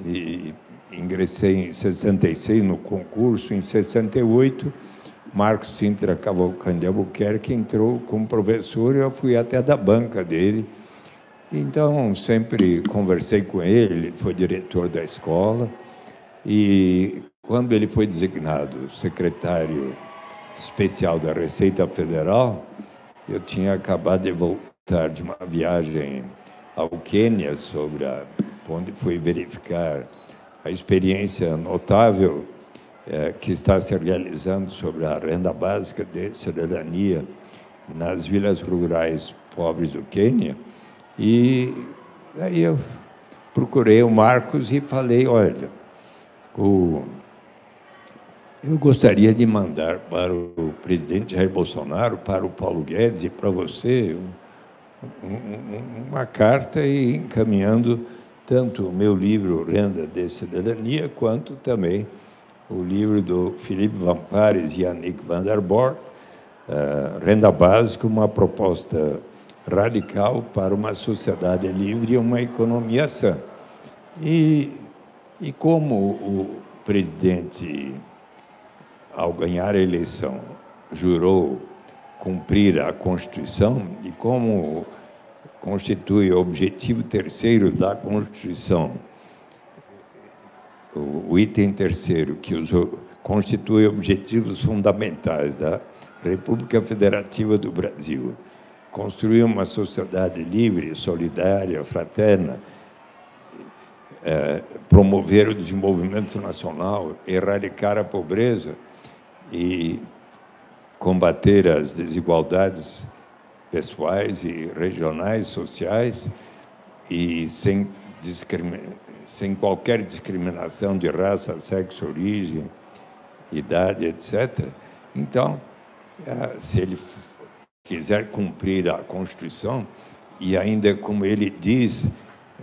e ingressei em 66 no concurso. Em 68, Marcos Sintra Cavalcante de Albuquerque entrou como professor e eu fui até da banca dele. Então, sempre conversei com ele, ele foi diretor da escola. E quando ele foi designado secretário especial da Receita Federal, eu tinha acabado de voltar de uma viagem ao Quênia, onde fui verificar a experiência notável que está se realizando sobre a renda básica de cidadania nas vilas rurais pobres do Quênia. E aí eu procurei o Marcos e falei, olha, eu gostaria de mandar para o presidente Jair Bolsonaro, para o Paulo Guedes e para você uma carta e encaminhando tanto o meu livro Renda de Cidadania, quanto também o livro do Felipe Vampares e Annick van der Borg, Renda Básica, uma proposta radical para uma sociedade livre e uma economia sã. E como o presidente, ao ganhar a eleição, jurou cumprir a Constituição, e como constitui o objetivo terceiro da Constituição, o item terceiro, que constitui objetivos fundamentais da República Federativa do Brasil, construir uma sociedade livre, solidária, fraterna, promover o desenvolvimento nacional, erradicar a pobreza e combater as desigualdades pessoais e regionais, sociais, e sem qualquer discriminação de raça, sexo, origem, idade, etc. Então, se ele quiser cumprir a Constituição, e ainda, como ele diz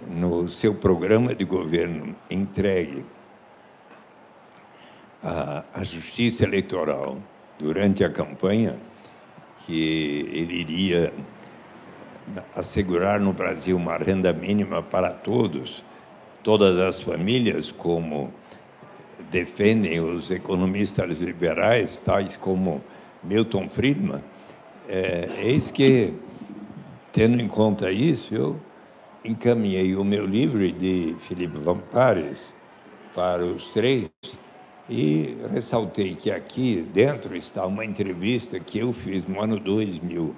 no seu programa de governo, entregue à Justiça Eleitoral durante a campanha, que ele iria assegurar no Brasil uma renda mínima para todas as famílias, como defendem os economistas liberais, tais como Milton Friedman. Eis que, tendo em conta isso, eu encaminhei o meu livro de Felipe Vampares para os três e ressaltei que aqui dentro está uma entrevista que eu fiz no ano 2000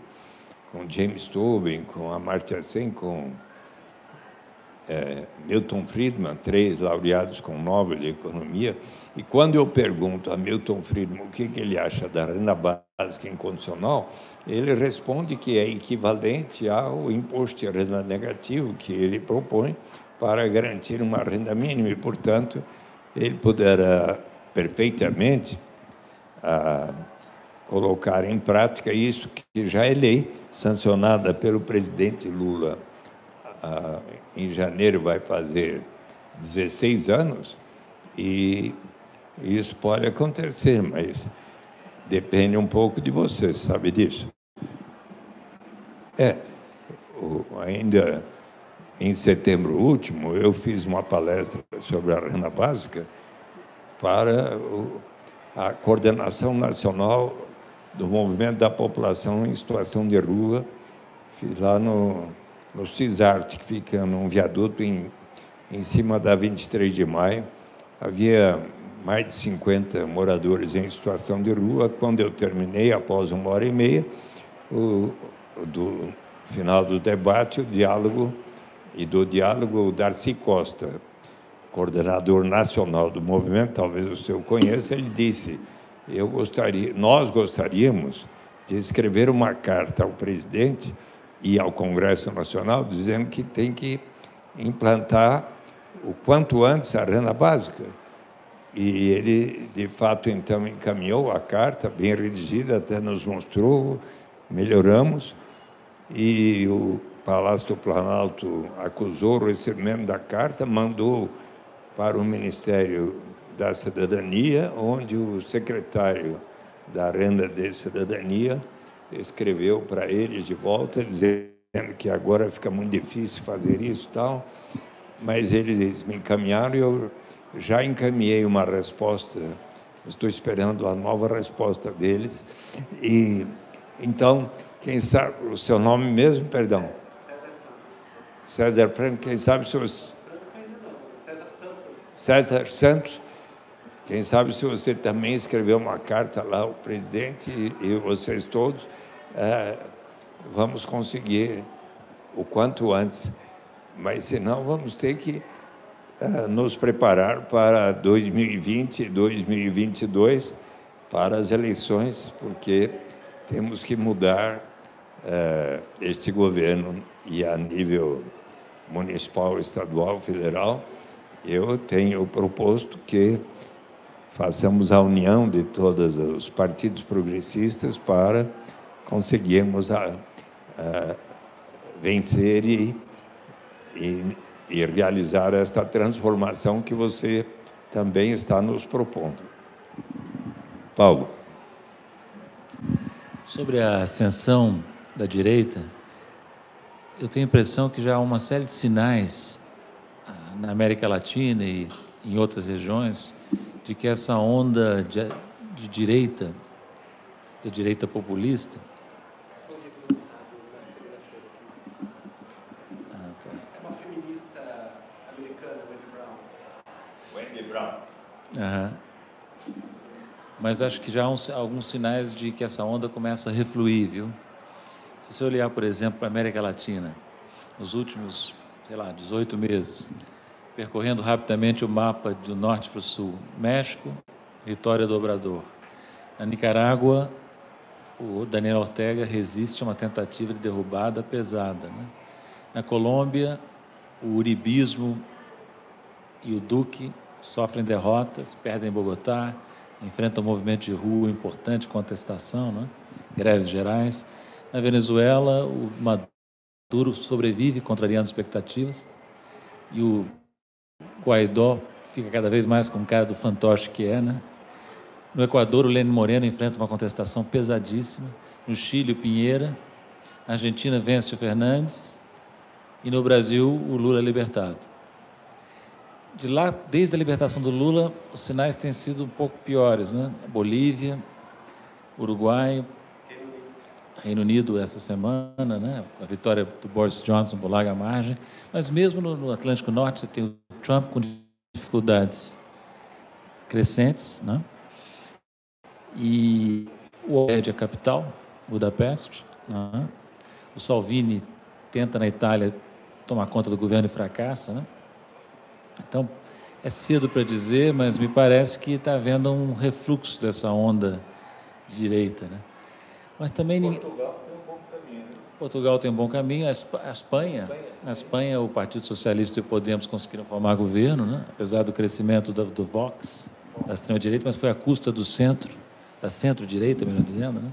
com James Tobin, com Amartya Sen, com Milton Friedman, 3 laureados com Nobel de Economia. E quando eu pergunto a Milton Friedman o que ele acha da renda básica incondicional, ele responde que é equivalente ao imposto de renda negativo que ele propõe para garantir uma renda mínima e, portanto, ele poderá perfeitamente colocar em prática isso que já é lei, sancionada pelo presidente Lula. Em janeiro vai fazer 16 anos, e isso pode acontecer, mas depende um pouco de você, sabe disso? Ainda em setembro último, eu fiz uma palestra sobre a renda básica para a Coordenação Nacional do Movimento da População em Situação de Rua. Fiz lá no CISART, que fica num viaduto em cima da 23 de maio. Havia mais de 50 moradores em situação de rua. Quando eu terminei, após 1h30, do final do debate, o diálogo, o Darcy Costa, coordenador nacional do movimento, talvez o senhor conheça, ele disse: nós gostaríamos de escrever uma carta ao presidente e ao Congresso Nacional, dizendo que tem que implantar o quanto antes a renda básica. E ele, de fato, então, encaminhou a carta, bem redigida, até nos mostrou, melhoramos, e o Palácio do Planalto acusou o recebimento da carta, mandou para o Ministério da Cidadania, onde o secretário da Renda de Cidadania escreveu para eles de volta, dizendo que agora fica muito difícil fazer isso e tal, mas eles me encaminharam e eu já encaminhei uma resposta, estou esperando a nova resposta deles. E então, quem sabe, o seu nome mesmo, perdão? César Franco, quem sabe se você... César Santos, quem sabe se você também escreveu uma carta lá ao presidente e vocês todos, vamos conseguir o quanto antes, mas senão vamos ter que nos preparar para 2020 e 2022, para as eleições, porque temos que mudar este governo, e a nível municipal, estadual, federal, eu tenho proposto que façamos a união de todos os partidos progressistas para conseguirmos vencer e realizar esta transformação que você também está nos propondo. Paulo. Sobre a ascensão da direita, eu tenho a impressão que já há uma série de sinais na América Latina e em outras regiões de que essa onda de direita, da direita populista... Wendy Brown. Aham. Mas acho que já há alguns sinais de que essa onda começa a refluir, viu? Se você olhar, por exemplo, para a América Latina, nos últimos, sei lá, 18 meses, percorrendo rapidamente o mapa do norte para o sul, México, vitória do Obrador. Na Nicarágua, o Daniel Ortega resiste a uma tentativa de derrubada pesada, né? Na Colômbia, o uribismo e o Duque sofrem derrotas, perdem Bogotá, enfrentam um movimento de rua importante, contestação, né? Greves gerais. Na Venezuela, o Maduro sobrevive, contrariando expectativas, e o Guaidó fica cada vez mais com cara do fantoche que é, né? No Equador, o Lenin Moreno enfrenta uma contestação pesadíssima. No Chile, o Pinheira. Na Argentina, vence o Fernandes. E no Brasil, o Lula é libertado. De lá, desde a libertação do Lula, os sinais têm sido um pouco piores, né? Bolívia, Uruguai, Reino Unido essa semana, né? A vitória do Boris Johnson por larga margem. Mas mesmo no Atlântico Norte, você tem o Trump com dificuldades crescentes, né? E o Oeste é a capital, Budapeste, né? O Salvini tenta na Itália tomar conta do governo e fracassa, né? Então, é cedo para dizer, mas me parece que está havendo um refluxo dessa onda de direita, né? Mas também... Portugal tem um bom caminho, né? Portugal tem um bom caminho. A Espanha, o Partido Socialista e o Podemos conseguiram formar governo, né? Apesar do crescimento do Vox, da extrema-direita, mas foi à custa do centro, da centro-direita, melhor dizendo, né?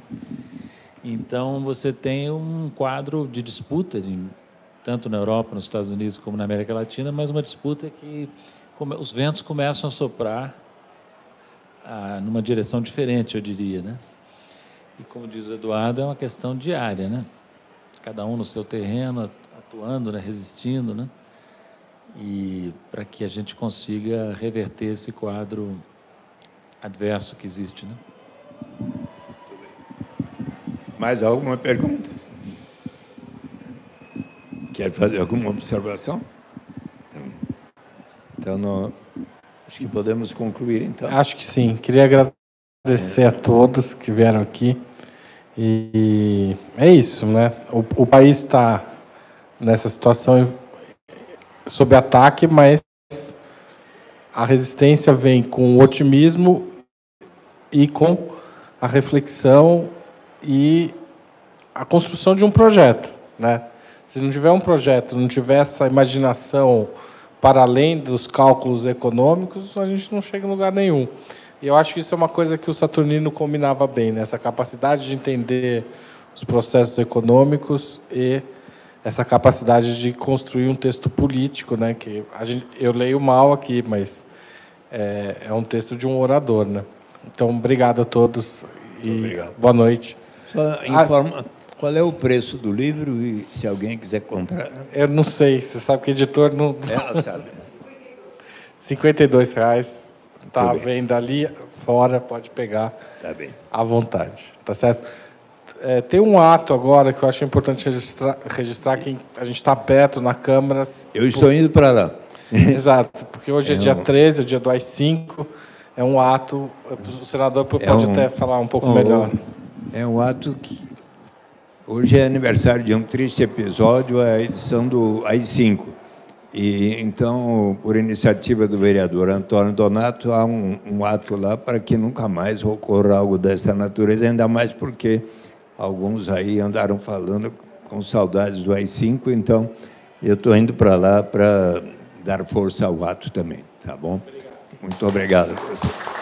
Então, você tem um quadro de disputa, tanto na Europa, nos Estados Unidos, como na América Latina, mas uma disputa que os ventos começam a soprar numa direção diferente, eu diria, né? E, como diz o Eduardo, é uma questão diária, né? Cada um no seu terreno, atuando, né? Resistindo, né? E para que a gente consiga reverter esse quadro adverso que existe, né? Mais alguma pergunta? Quer fazer alguma observação? Então, acho que podemos concluir, então. Acho que sim. Queria agradecer a todos que vieram aqui. E é isso, né? O país está nessa situação sob ataque, mas a resistência vem com o otimismo e com a reflexão e a construção de um projeto, né? Se não tiver um projeto, não tiver essa imaginação para além dos cálculos econômicos, a gente não chega em lugar nenhum. E eu acho que isso é uma coisa que o Saturnino combinava bem, né? Essa capacidade de entender os processos econômicos e essa capacidade de construir um texto político, né? Que eu leio mal aqui, mas é um texto de um orador, né? Então, obrigado a todos e obrigado. Boa noite. Só informa qual é o preço do livro e se alguém quiser comprar. Eu não sei, você sabe que editor não... Ela sabe. R$ 52,00. Está à venda ali fora, pode pegar à vontade. Tá certo? Tem um ato agora que eu acho importante registrar que a gente está perto na Câmara. Eu estou indo para lá. Exato, porque hoje é dia 13, é dia do AI-5. É um ato... O senador pode até falar um pouco melhor. É um ato que... Hoje é aniversário de um triste episódio, a edição do AI-5. E, então, por iniciativa do vereador Antônio Donato, há um ato lá para que nunca mais ocorra algo dessa natureza, ainda mais porque alguns aí andaram falando com saudades do AI-5, então eu estou indo para lá para dar força ao ato também, tá bom? Muito obrigado a você.